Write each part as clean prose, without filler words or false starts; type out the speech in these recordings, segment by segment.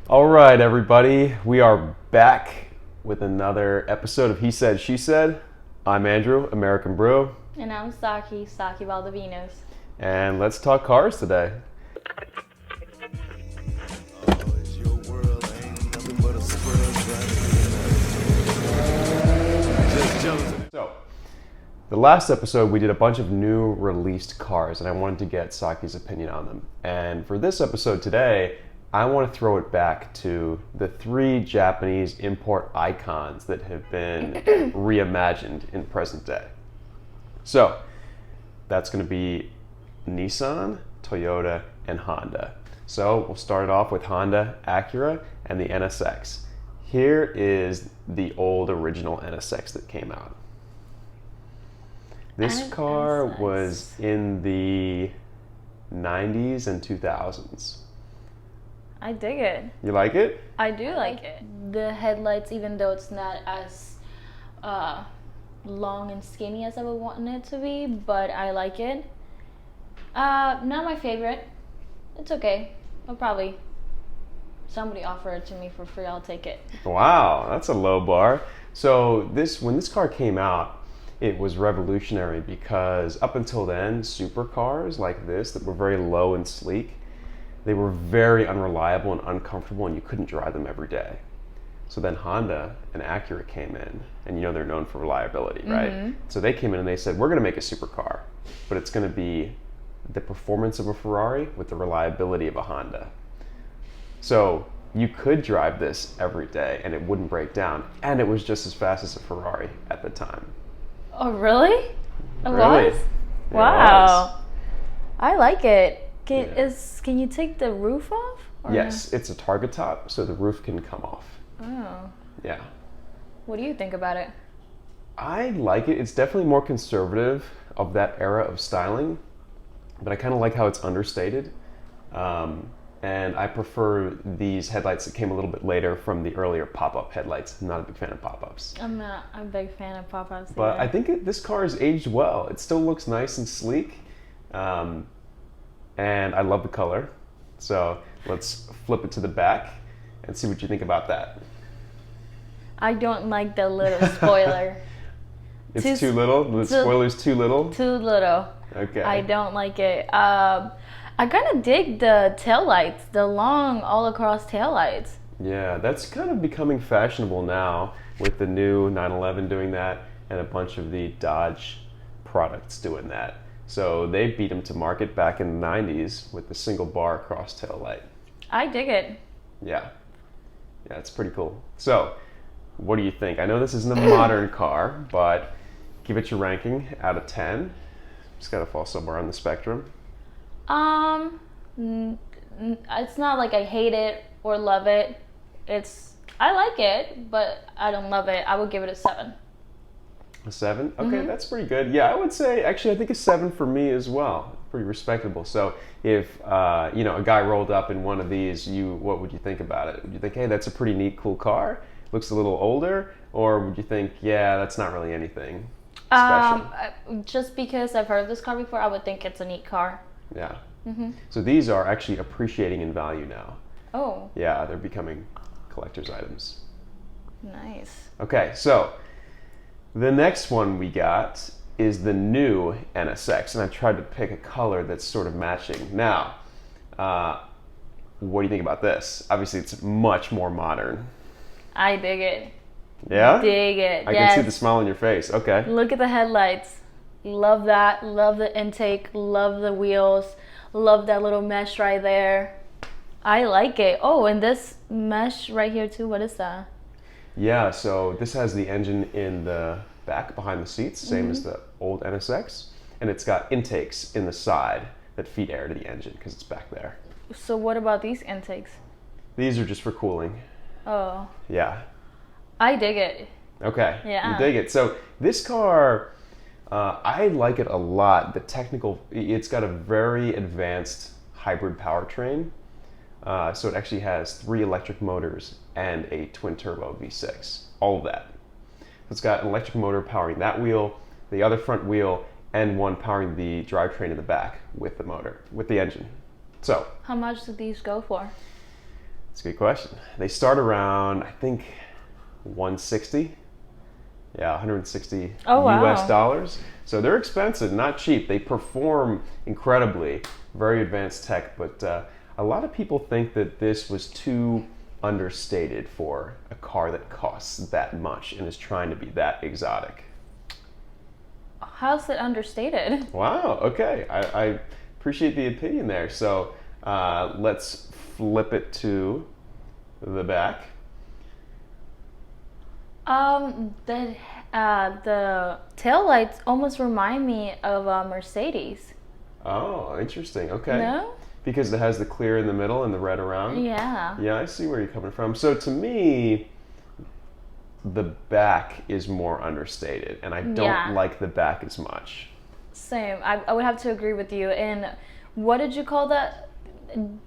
All right, everybody, we are back with another episode of He Said, She Said. I'm Andrew, American Brew, And I'm Saki Valdovinos. and let's talk cars today. So, the last episode we did a bunch of new released cars, and I wanted to get Saki's opinion on them. And for this episode today, I want to throw it back to the three Japanese import icons that have been reimagined in present day. So, that's going to be Nissan, Toyota, and Honda. So, we'll start it off with Honda, Acura, and the NSX. Here is the old original NSX that came out. This car was in the 90s and 2000s. I dig it. You like it? I do like it. The headlights, even though it's not as long and skinny as I would want it to be, but I like it. Not my favorite. It's okay. I'll probably, somebody offer it to me for free, I'll take it. Wow, that's a low bar. So when this car came out, it was revolutionary because up until then, supercars like this that were very low and sleek, they were very unreliable and uncomfortable, and you couldn't drive them every day. So then Honda and Acura came in, and you know they're known for reliability, right? Mm-hmm. So they came in and they said, we're going to make a supercar, but it's going to be the performance of a Ferrari with the reliability of a Honda. So you could drive this every day and it wouldn't break down, and it was just as fast as a Ferrari at the time. Oh, really? It Really? was? It Wow. was. I like it. Yeah. Can you take the roof off? Or Yes, it's a target top, so the roof can come off. Oh. Yeah. What do you think about it? I like it. It's definitely more conservative of that era of styling, but I kind of like how it's understated. And I prefer these headlights that came a little bit later from the earlier pop-up headlights. I'm not a big fan of pop-ups. I'm not a big fan of pop-ups But either. I think this car has aged well. It still looks nice and sleek. And I love the color. So let's flip it to the back and see what you think about that. I don't like the little spoiler. It's too little? The spoiler's too little? Too little. Okay. I don't like it. I kind of dig the taillights, the long all across taillights. Yeah, that's kind of becoming fashionable now with the new 911 doing that and a bunch of the Dodge products doing that. So they beat them to market back in the 90s with the single bar cross tail light. I dig it. Yeah. Yeah, it's pretty cool. So, what do you think? I know this isn't a modern car, but give it your ranking out of 10. It's got to fall somewhere on the spectrum. It's not like I hate it or love it. I like it, but I don't love it. I would give it a 7. A 7? Okay, That's pretty good. Yeah, I would say, actually, I think a 7 for me as well. Pretty respectable. So if, a guy rolled up in one of these, what would you think about it? Would you think, hey, that's a pretty neat, cool car? Looks a little older? Or would you think, yeah, that's not really anything special? Just because I've heard of this car before, I would think it's a neat car. Yeah. So these are actually appreciating in value now. Oh. Yeah, they're becoming collector's items. Nice. Okay, so the next one we got is the new NSX, and I tried to pick a color that's sort of matching. Now, what do you think about this? Obviously, it's much more modern. I dig it. Yeah? Dig it. I can see the smile on your face. Okay. Look at the headlights. Love that. Love the intake. Love the wheels. Love that little mesh right there. I like it. Oh, and this mesh right here too. What is that? Yeah, so this has the engine in the back behind the seats, same as the old NSX. And it's got intakes in the side that feed air to the engine because it's back there. So what about these intakes? These are just for cooling. Oh. Yeah. I dig it. Okay. Yeah. You dig it. So this car, I like it a lot. It's got a very advanced hybrid powertrain. So it actually has 3 electric motors and a twin turbo V6. All of that. It's got an electric motor powering that wheel, the other front wheel, and one powering the drivetrain in the back with the motor, with the engine. So how much do these go for? It's a good question. They start around, I think, 160. Yeah, 160 US dollars. So they're expensive, not cheap. They perform incredibly, very advanced tech, but a lot of people think that this was too understated for a car that costs that much and is trying to be that exotic. How's it understated? Wow, okay. I appreciate the opinion there. So let's flip it to the back. The taillights almost remind me of a Mercedes. Oh, interesting. Okay. No? Because it has the clear in the middle and the red around? Yeah. Yeah, I see where you're coming from. So to me, the back is more understated, and I don't like the back as much. Same. I would have to agree with you. And what did you call that?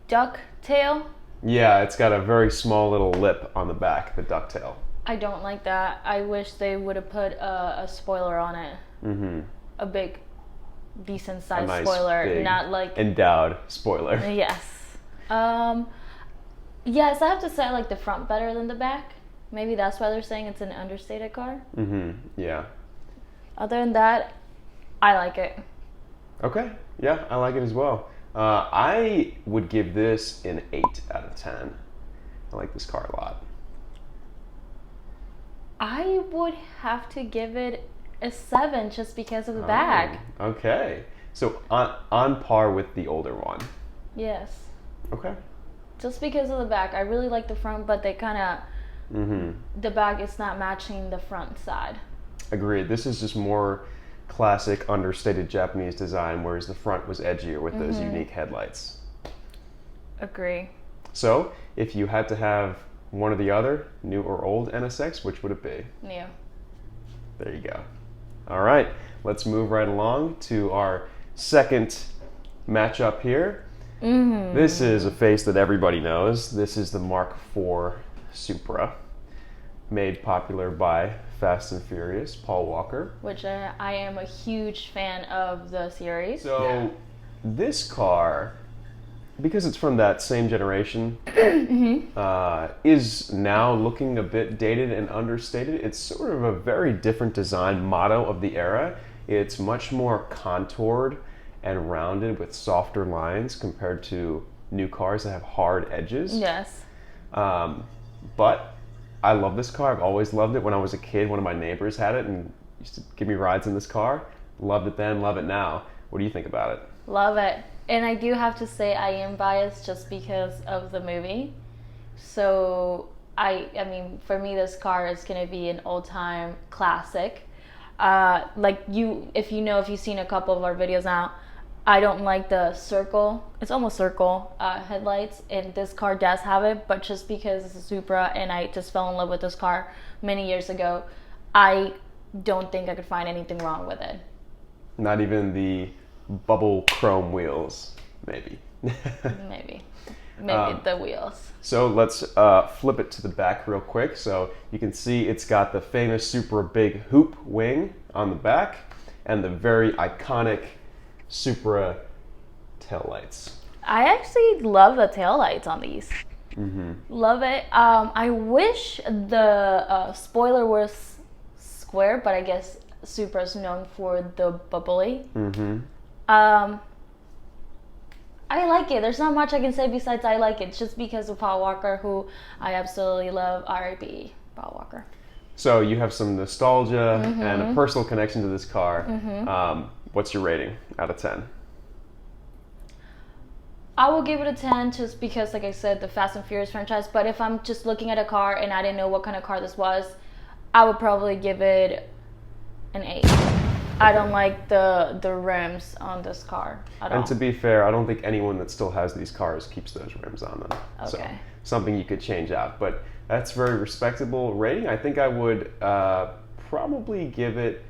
Duck tail? Yeah, it's got a very small little lip on the back, the ducktail. I don't like that. I wish they would have put a spoiler on it. Mm-hmm. A big, decent sized spoiler, big, not like endowed spoiler. Yes. Yes, I have to say I like the front better than the back. Maybe that's why they're saying it's an understated car. Mm-hmm. Yeah. Other than that, I like it. Okay. Yeah, I like it as well. I would give this an 8 out of 10. I like this car a lot. I would have to give it a 7 just because of the back. Okay. So on par with the older one. Yes. Okay. Just because of the back. I really like the front, but they kind of, the back is not matching the front side. Agreed. This is just more classic understated Japanese design, whereas the front was edgier with those unique headlights. Agree. So if you had to have one or the other, new or old NSX, which would it be? New. There you go. All right, let's move right along to our second matchup here. This is a face that everybody knows. This is the Mark IV Supra, made popular by Fast and Furious, Paul Walker. Which I am a huge fan of the series. So this car, because it's from that same generation, is now looking a bit dated and understated. It's sort of a very different design motto of the era. It's much more contoured and rounded with softer lines compared to new cars that have hard edges. Yes. But I love this car. I've always loved it. When I was a kid, one of my neighbors had it and used to give me rides in this car. Loved it then, love it now. What do you think about it? Love it. And I do have to say I am biased just because of the movie. So I mean, for me, this car is going to be an old-time classic. Like if you've seen a couple of our videos now, I don't like the circle. It's almost circle headlights, and this car does have it. But just because it's a Supra, and I just fell in love with this car many years ago, I don't think I could find anything wrong with it. Not even the bubble chrome wheels, maybe. Maybe the wheels. So let's flip it to the back real quick. So you can see it's got the famous Supra big hoop wing on the back and the very iconic Supra taillights. I actually love the taillights on these. Love it. I wish the spoiler was square, but I guess Supra's known for the bubbly. I like it. There's not much I can say besides I like it, just because of Paul Walker, who I absolutely love. R.I.P. Paul Walker. So you have some nostalgia and a personal connection to this car. What's your rating out of 10? I will give it a 10 just because, like I said, the Fast and Furious franchise. But if I'm just looking at a car and I didn't know what kind of car this was, I would probably give it an 8. I don't like the rims on this car at all. And to be fair, I don't think anyone that still has these cars keeps those rims on them. Okay. So something you could change out. But that's very respectable rating. I think I would probably give it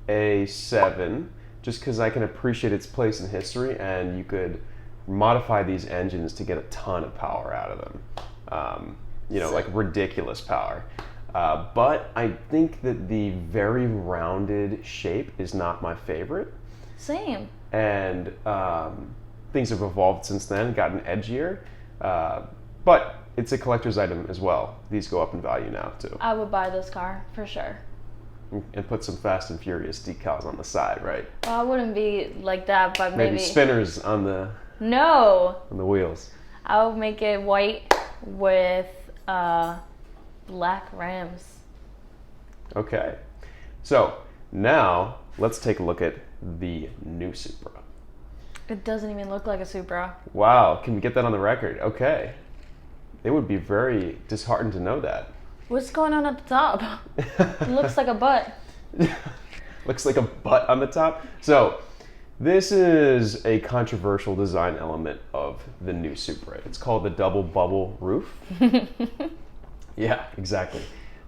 a 7, just because I can appreciate its place in history, and you could modify these engines to get a ton of power out of them. Like ridiculous power. But I think that the very rounded shape is not my favorite. Same. And things have evolved since then, gotten edgier. But it's a collector's item as well. These go up in value now too. I would buy this car for sure. And put some Fast and Furious decals on the side, right? Well, I wouldn't be like that, but maybe spinners on the wheels. I'll make it white with black rims. Okay, so now let's take a look at the new Supra. It doesn't even look like a Supra. Wow, can we get that on the record? Okay. They would be very disheartened to know that. What's going on at the top? It looks like a butt. Looks like a butt on the top. So this is a controversial design element of the new Supra. It's called the double bubble roof. Yeah, exactly.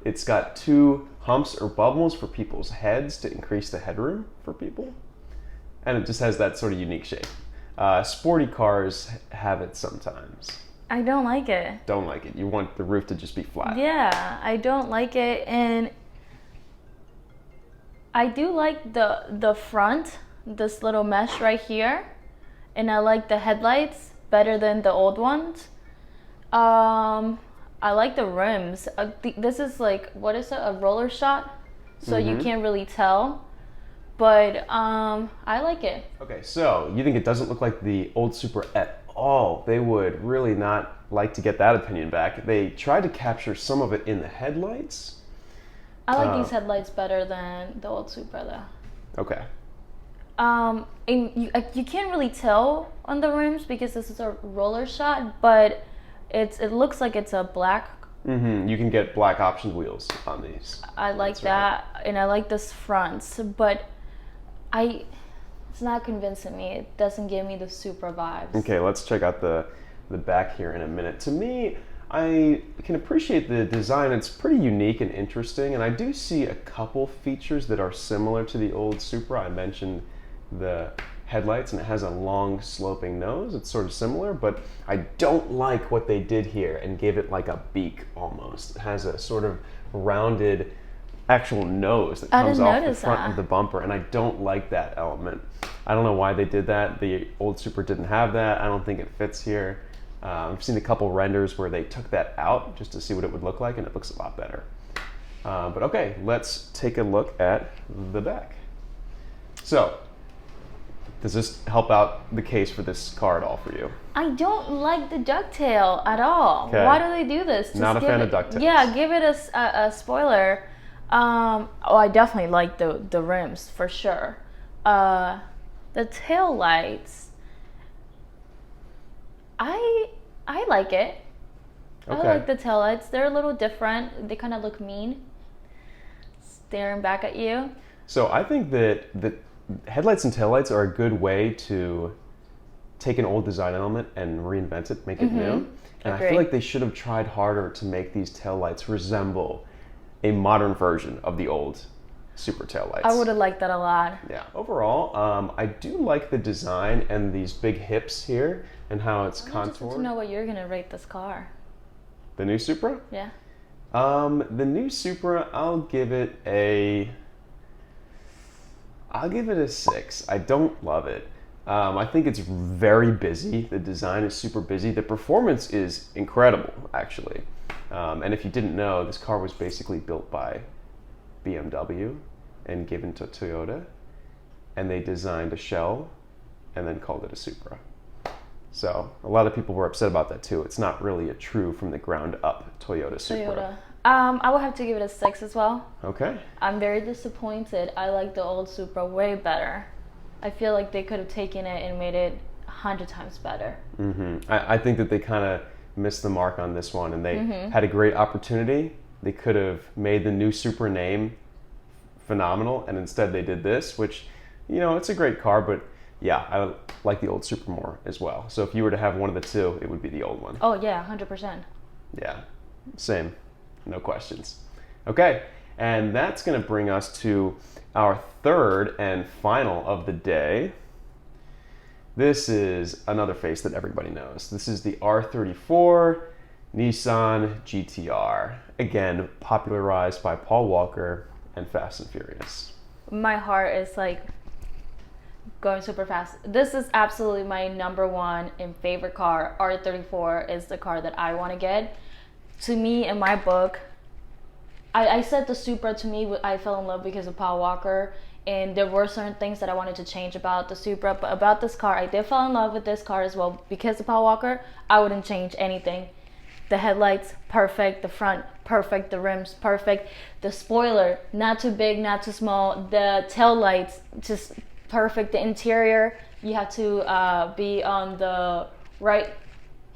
It's got 2 humps or bubbles for people's heads to increase the headroom for people. And it just has that sort of unique shape. Sporty cars have it sometimes. I don't like it. Don't like it. You want the roof to just be flat. Yeah, I don't like it. And I do like the front, this little mesh right here. And I like the headlights better than the old ones. I like the rims. This is like, what is it? A roller shot? So you can't really tell. But I like it. Okay, so you think it doesn't look like the old Supra at all? They would really not like to get that opinion back. They tried to capture some of it in the headlights. I like these headlights better than the old Supra though. Okay. And you can't really tell on the rims because this is a roller shot, but it looks like it's a black. You can get black option wheels on these. I like that, right. And I like this front, but it's not convincing me. It doesn't give me the Supra vibes. Okay, let's check out the back here in a minute. To me, I can appreciate the design. It's pretty unique and interesting, and I do see a couple features that are similar to the old Supra. I mentioned the headlights, and it has a long sloping nose. It's sort of similar, but I don't like what they did here and gave it like a beak almost. It has a sort of rounded actual nose that comes off the front of the bumper, and I don't like that element. I don't know why they did that. The old Supra didn't have that. I don't think it fits here. I've seen a couple renders where they took that out just to see what it would look like, and it looks a lot better. But okay, let's take a look at the back. So, does this help out the case for this car at all for you? I don't like the ducktail at all. Okay. Why do they do this? Just not a fan of ducktails. Yeah, give it a spoiler. I definitely like the rims for sure. The tail lights, I like it. Okay. I like the tail lights. They're a little different. They kind of look mean, staring back at you. So I think that the headlights and taillights are a good way to take an old design element and reinvent it, make it new. And I feel like they should have tried harder to make these taillights resemble a modern version of the old Supra taillights. I would have liked that a lot. Yeah, overall, I do like the design and these big hips here and how it's contoured. I just want to know what you're going to rate this car. The new Supra? Yeah. The new Supra, I'll give it a 6. I don't love it. I think it's very busy. The design is super busy. The performance is incredible, actually. And if you didn't know, this car was basically built by BMW and given to Toyota, and they designed a shell and then called it a Supra. So a lot of people were upset about that too. It's not really a true from the ground up Toyota Supra. I would have to give it a 6 as well. Okay. I'm very disappointed. I like the old Supra way better. I feel like they could have taken it and made it 100 times better. I think that they kind of missed the mark on this one, and they had a great opportunity. They could have made the new Supra name phenomenal, and instead they did this, which, you know, it's a great car, but yeah, I like the old Supra more as well. So if you were to have one of the two, it would be the old one. Oh yeah, 100%. Yeah, same, no questions. Okay, and that's going to bring us to our third and final of the day. This is another face that everybody knows. This is the R34 Nissan GT-R. Again, popularized by Paul Walker and Fast and Furious. My heart is like going super fast. This is absolutely my number one and favorite car. R34 is the car that I want to get. To me, in my book, I said the Supra, to me, I fell in love because of Paul Walker, and there were certain things that I wanted to change about the Supra, but about this car, I did fall in love with this car as well. Because of Paul Walker, I wouldn't change anything. The headlights, perfect. The front, perfect. The rims, perfect. The spoiler, not too big, not too small. The tail lights, just perfect. The interior, you have to be on the right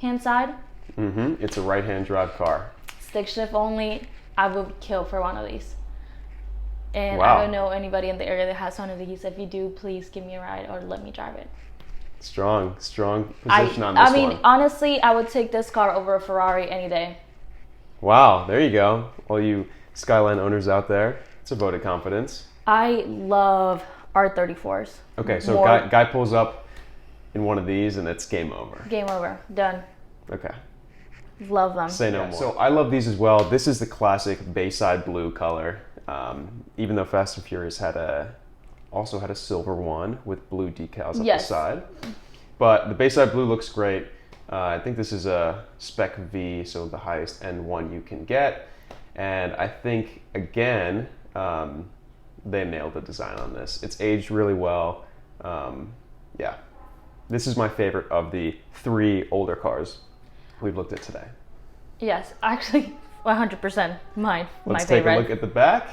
hand side. It's a right-hand drive car. Stick shift only. I would kill for one of these. And Wow. I don't know anybody in the area that has one of these. If you do, please give me a ride or let me drive it. Strong position on this I mean, one. honestly, I would take this car over a Ferrari any day. Wow, there you go. All you Skyline owners out there, it's a vote of confidence. I love R34s. Okay, so guy pulls up in one of these and it's game over. Game over. Done. Okay. Love them. Say no more. So I love these as well. This is the classic Bayside blue color. Even though Fast and Furious also had a silver one with blue decals up the side. But the Bayside blue looks great. I think this is a Spec V, so the highest end one you can get. And I think, again, they nailed the design on this. It's aged really well. Yeah. This is my favorite of the 3 older cars we've looked at today. Yes, actually, 100% my favorite. Let's take a look at the back,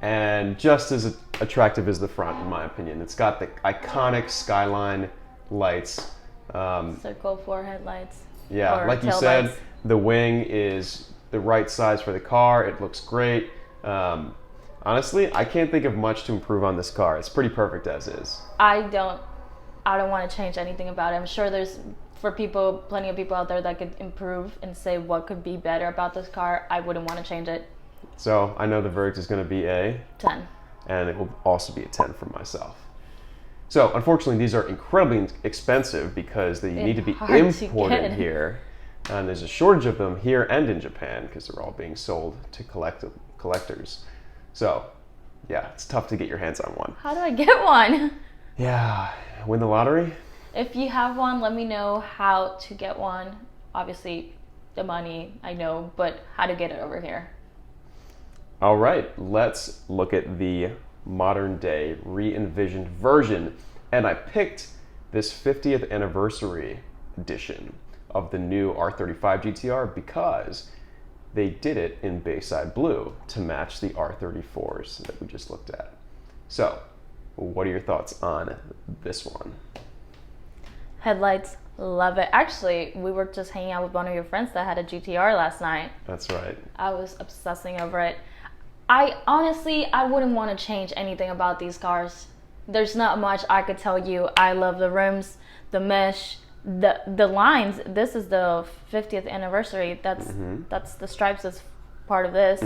and just as attractive as the front, in my opinion. It's got the iconic Skyline lights. Circle 4 headlights. Yeah, like you said, the wing is the right size for the car. It looks great. Honestly, I can't think of much to improve on this car. It's pretty perfect as is. I don't want to change anything about it. I'm sure there's plenty of people out there that could improve and say what could be better about this car. I wouldn't want to change it. So I know the verdict is going to be a 10. And it will also be a 10 for myself. So unfortunately, these are incredibly expensive because they need to be imported here. And there's a shortage of them here and in Japan because they're all being sold to collectors. So yeah, it's tough to get your hands on one. How do I get one? Yeah, win the lottery? If you have one, let me know how to get one. Obviously, the money, I know, but how to get it over here. All right, let's look at the modern day re-envisioned version. And I picked this 50th anniversary edition of the new R35 GTR because they did it in Bayside blue to match the R34s that we just looked at. So, what are your thoughts on this one? Headlights, love it. Actually, we were just hanging out with one of your friends that had a GTR last night. That's right. I was obsessing over it. I wouldn't want to change anything about these cars. There's not much I could tell you. I love the rims, the mesh, the lines. This is the 50th anniversary. That's the stripes as part of this.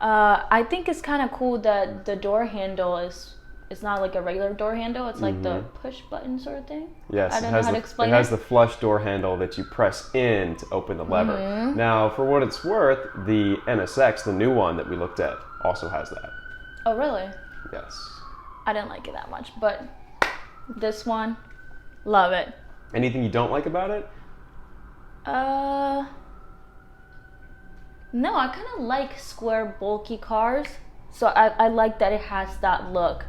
I think it's kind of cool that the door handle it's not like a regular door handle. It's like the push button sort of thing. Yes, I don't know how to explain it. It has the flush door handle that you press in to open the lever. Now, for what it's worth, the NSX, the new one that we looked at, also has that. Oh, really? Yes. I didn't like it that much, but this one, love it. Anything you don't like about it? No, I kind of like square, bulky cars. So I like that it has that look.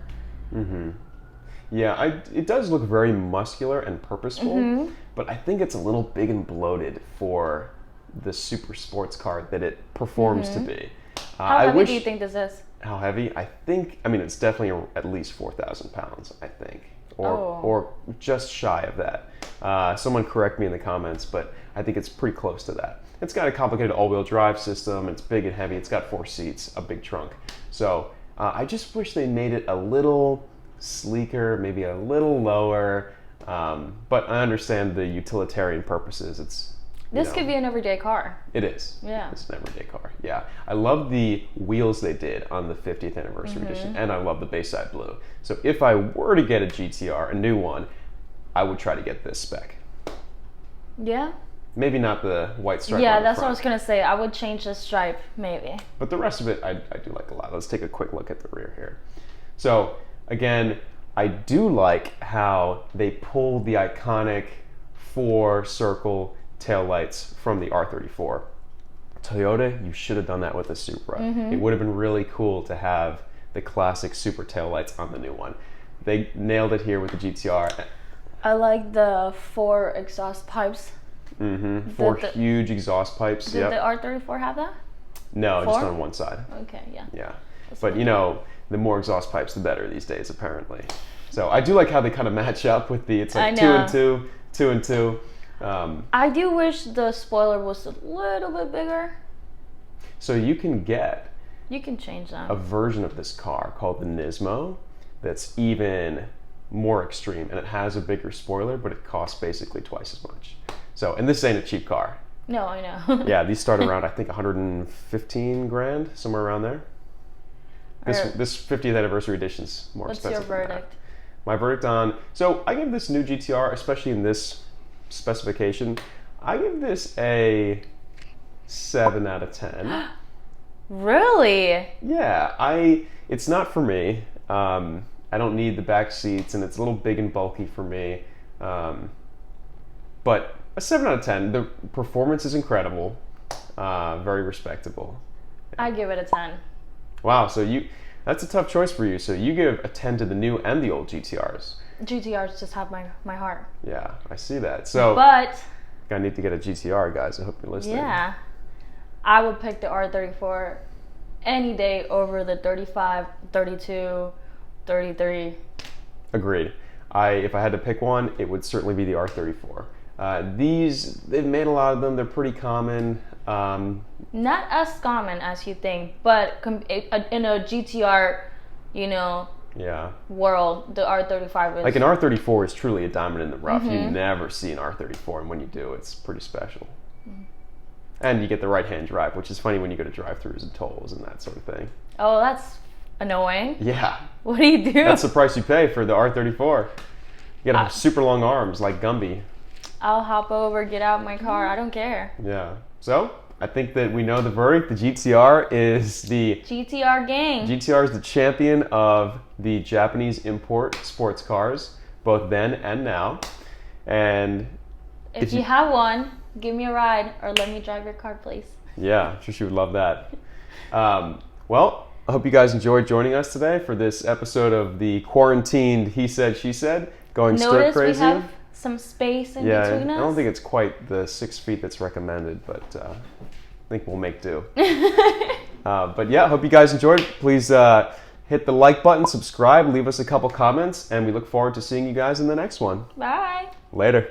Yeah, it does look very muscular and purposeful, but I think it's a little big and bloated for the super sports car that it performs to be. How heavy do you think this is? How heavy? I mean, it's definitely at least 4,000 pounds, I think, or just shy of that. Someone correct me in the comments, but I think it's pretty close to that. It's got a complicated all-wheel drive system. It's big and heavy. It's got 4 seats, a big trunk. So I just wish they made it a little sleeker, maybe a little lower. But I understand the utilitarian purposes. This could be an everyday car. It is. Yeah. It's an everyday car. Yeah. I love the wheels they did on the 50th anniversary edition, and I love the Bayside blue. So if I were to get a GTR, a new one, I would try to get this spec. Yeah. Maybe not the white stripe. Yeah, on the that's front. what I was gonna say. I would change the stripe, maybe. But the rest of it, I do like a lot. Let's take a quick look at the rear here. So again, I do like how they pulled the iconic 4-circle taillights from the R34. Toyota, you should have done that with the Supra. It would have been really cool to have the classic Supra taillights on the new one. They nailed it here with the GT-R. I like the 4 exhaust pipes. 4 huge exhaust pipes. Did the R34 have that? No, 4? just on one side. Okay, yeah. Yeah. But you know, the more exhaust pipes, the better these days, apparently. So I do like how they kind of match up with the, it's like 2 and 2, 2 and 2. I do wish the spoiler was a little bit bigger. So you can get You can change that. a version of this car called the Nismo that's even more extreme, and it has a bigger spoiler, but it costs basically twice as much. So, and this ain't a cheap car. No, I know. Yeah, these start around, I think, 115 grand, somewhere around there. This 50th anniversary edition's more expensive. What's your verdict? My verdict on, so I give this new GTR, especially in this specification, I give this a 7 out of 10. Really? Yeah, it's not for me. I don't need the back seats, and it's a little big and bulky for me. But a 7 out of 10. The performance is incredible, very respectable. I give it a 10. Wow, so that's a tough choice for you. So you give a 10 to the new and the old GTRs. GTRs just have my heart. Yeah, I see that. So But I need to get a GTR, guys. I hope you're listening. yeah, I would pick the R34 any day over the 35, 32, 33. Agreed. If I had to pick one, it would certainly be the R34. They've made a lot of them. They're pretty common. Not as common as you think, but in a GTR, Yeah. world, the R35 is Like an R34 is truly a diamond in the rough. You never see an R34, and when you do, it's pretty special. And you get the right-hand drive, which is funny when you go to drive-thrus and tolls and that sort of thing. Oh, that's annoying. Yeah. What do you do? That's the price you pay for the R34. You gotta have super long arms like Gumby. I'll hop over, get out my car. I don't care. Yeah. So, I think that we know the verdict. The GTR is the GTR gang. GTR is the champion of the Japanese import sports cars, both then and now. And if you have one, give me a ride or let me drive your car, please. yeah, I'm sure she would love that. Well, I hope you guys enjoyed joining us today for this episode of the quarantined He Said, She Said, going stir crazy. We have some space in between us. I don't think it's quite the 6 feet that's recommended, but I think we'll make do. But yeah, hope you guys enjoyed. Please hit the like button, subscribe, leave us a couple comments, and we look forward to seeing you guys in the next one. Bye. Later.